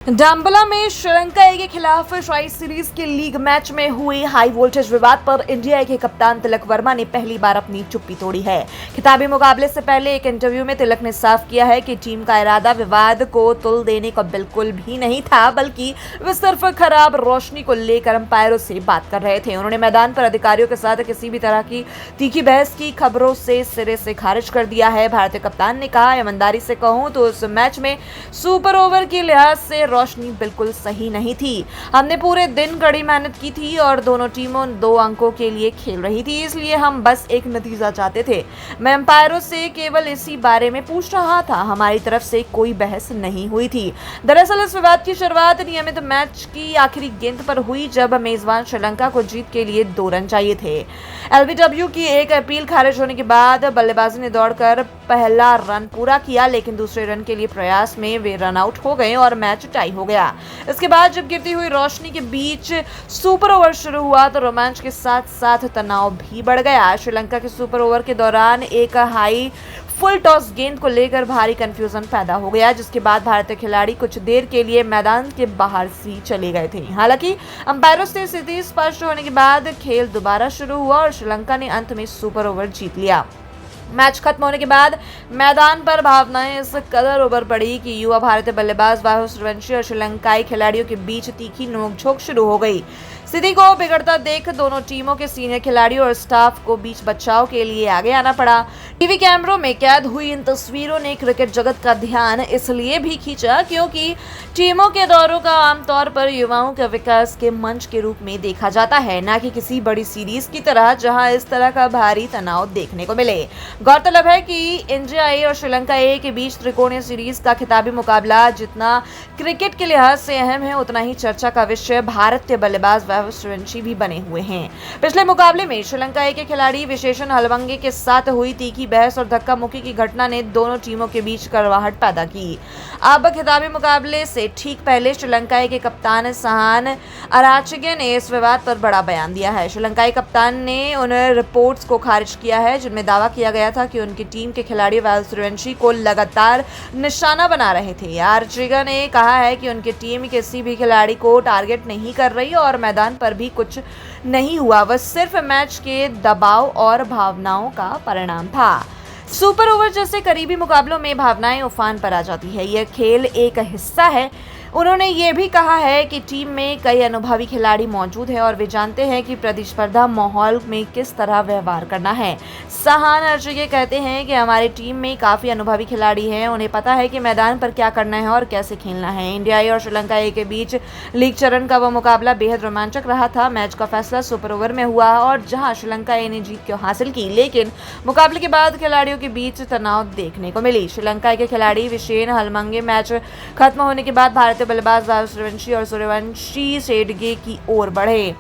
डाम्बला में श्रीलंका ए के खिलाफ ट्राई सीरीज के लीग मैच में हुए हाई वोल्टेज विवाद पर इंडिया के कप्तान तिलक वर्मा ने पहली बार अपनी चुप्पी तोड़ी है। खिताबी मुकाबले से पहले एक इंटरव्यू में तिलक ने साफ किया है कि टीम का इरादा विवाद को तुल देने का बिल्कुल भी नहीं था, बल्कि वे सिर्फ खराब रोशनी को लेकर अंपायरों से बात कर रहे थे। उन्होंने मैदान पर अधिकारियों के साथ किसी भी तरह की तीखी बहस की खबरों से सिरे से खारिज कर दिया है। भारतीय कप्तान ने कहा, ईमानदारी से कहूं तो उस मैच में सुपर ओवर के लिहाज से रोशनी बिल्कुल सही नहीं थी। हमने पूरे दिन कड़ी मेहनत की थी और दोनों टीमों 2 अंकों के लिए खेल रही थी, इसलिए हम बस एक नतीजा चाहते थे। मैं अंपायरों से केवल इसी बारे में पूछ रहा था, हमारी तरफ से कोई बहस नहीं हुई थी। दरअसल इस विवाद की शुरुआत नियमित मैच की आखिरी गेंद पर हुई, जब मेजबान श्रीलंका को जीत के लिए 2 रन चाहिए थे। एलबीडब्ल्यू की एक अपील खारिज होने के बाद बल्लेबाजी ने दौड़कर पहला रन पूरा किया, लेकिन दूसरे रन के लिए प्रयास में वे रन आउट हो गए और मैच टाई हो गया। इसके बाद जब गिरती हुई रोशनी के बीच सुपर ओवर शुरू हुआ तो रोमांच के साथ साथ तनाव भी बढ़ गया। श्रीलंका के सुपर ओवर के दौरान एक हाई फुल टॉस गेंद को लेकर भारी कंफ्यूजन पैदा हो गया, जिसके बाद भारतीय खिलाड़ी कुछ देर के लिए मैदान के बाहर से चले गए थे। हालांकि अंपायरों से स्थिति स्पष्ट होने के बाद खेल दोबारा शुरू हुआ और श्रीलंका ने अंत में सुपर ओवर जीत लिया। मैच खत्म होने के बाद मैदान पर भावनाएं इस कदर उभर पड़ी कि युवा भारतीय बल्लेबाज वाहिद सूर्यवंशी और श्रीलंकाई खिलाड़ियों के बीच तीखी नोकझोंक शुरू हो गई। स्थिति को बिगड़ता देख दोनों टीमों के सीनियर खिलाड़ियों और स्टाफ को बीच बचाव के लिए आगे आना पड़ा। टीवी कैमरों में कैद हुई इन तस्वीरों ने क्रिकेट जगत का ध्यान इसलिए भी खींचा क्योंकि टीमों के दौरों का आमतौर पर युवाओं के विकास के मंच के रूप में देखा जाता है, न कि किसी बड़ी सीरीज की तरह जहां इस तरह का भारी तनाव देखने को मिले। गौरतलब है कि इंडिया ए और श्रीलंका ए के बीच त्रिकोणीय सीरीज का खिताबी मुकाबला जितना क्रिकेट के लिहाज से अहम है, उतना ही चर्चा का विषय भारतीय बल्लेबाज वाहिद सूर्यवंशी भी बने हुए हैं। पिछले मुकाबले में श्रीलंका ए के खिलाड़ी विशेषण हलवंगे के साथ हुई तीखी बहस और धक्का मुक्की की घटना ने दोनों टीमों के बीच कड़वाहट पैदा की। अब खिताबी मुकाबले से ठीक पहले श्रीलंका ए के कप्तान सहान अराचगे ने इस विवाद पर बड़ा बयान दिया है। श्रीलंकाई कप्तान ने उन रिपोर्ट्स को खारिज किया है जिनमें दावा किया गया था कि उनकी टीम के खिलाड़ी वाहिद सूर्यवंशी को लगातार निशाना बना रहे थे। आर्चेगा ने कहा है कि उनकी टीम किसी भी खिलाड़ी को टारगेट नहीं कर रही और मैदान पर भी कुछ नहीं हुआ, वह सिर्फ मैच के दबाव और भावनाओं का परिणाम था। सुपर ओवर जैसे करीबी मुकाबलों में भावनाएं उफान पर आ जाती है, यह खेल एक हिस्सा है। उन्होंने ये भी कहा है कि टीम में कई अनुभवी खिलाड़ी मौजूद हैं और वे जानते हैं कि प्रतिस्पर्धा माहौल में किस तरह व्यवहार करना है। सहान अर्जुगे कहते हैं कि हमारी टीम में काफ़ी अनुभवी खिलाड़ी हैं, उन्हें पता है कि मैदान पर क्या करना है और कैसे खेलना है। इंडिया ए और श्रीलंका ए के बीच लीग चरण का वह मुकाबला बेहद रोमांचक रहा था। मैच का फैसला सुपर ओवर में हुआ और जहां श्रीलंका ए ने जीत हासिल की, लेकिन मुकाबले के बाद खिलाड़ियों के बीच तनाव देखने को मिली। श्रीलंका के खिलाड़ी विशेन हलमंगे मैच खत्म होने के बाद भारतीय बल्लेबाज वाहिद सूर्यवंशी और सूर्यवंशी शेडगे की ओर बढ़े।